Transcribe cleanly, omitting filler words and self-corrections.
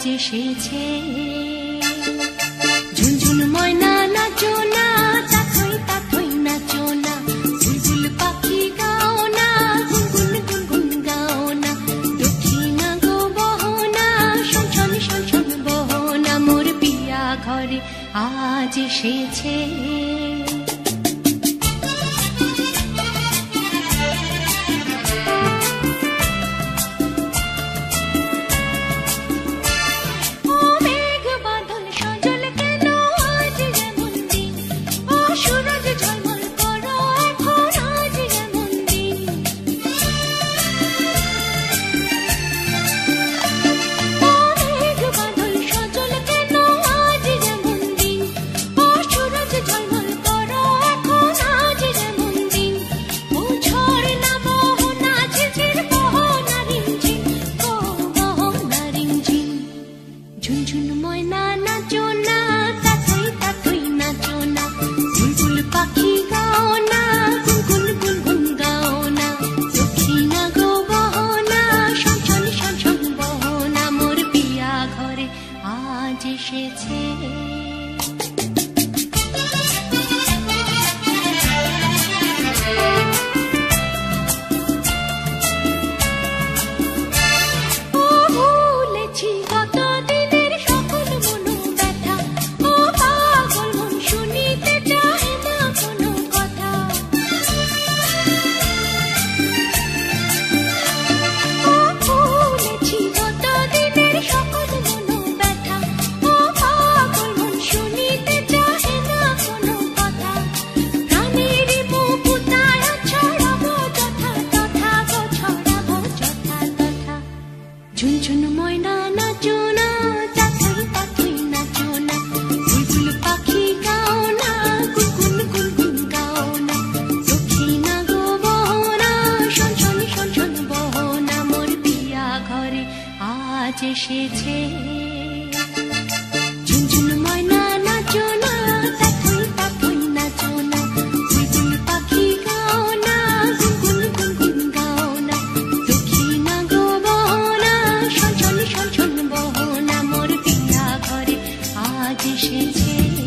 আজ এসেছে। ঝুনঝুন ময়না নাচো না, তাথই তাথই নাচো না, বুলবুল পাখি গাও না, গুনগুন গুনগুন গাও না, দক্ষিণা গো বহো না, শোন শোন শোন শোন বহো না, মোর পিয়া ঘরে আজ এসেছে। ঝুনঝুন ময়না নাচো না, তাথই তাথই নাচো না, বুলবুল পাখি গাও না, গুনগুন গুনগুন গাও না, দক্ষিণা গো বহো না, শোন শোন শোন শোন বহো না, মোর পিয়া ঘরে আজ এসেছে। ঝুনঝুন ময়না নাচো না, তাথই তাথই নাচো না, বুলবুল পাখি গাও না, গুনগুন গুনগুন গাও না, দক্ষিণা গো বহো না, শোন শোন শোন শোন বহো না, মোর পিয়া ঘরে আজ এসেছে। ঝুনঝুন ময়না নাচো না, তাথই তাথই নাচো না, বুলবুল পাখি গাও না, গুনগুন গুনগুন গাও না, দক্ষিণা গো বহো না, শোন শোন শোন শোন বহো না, মোর পিয়া ঘরে আজ এসেছে।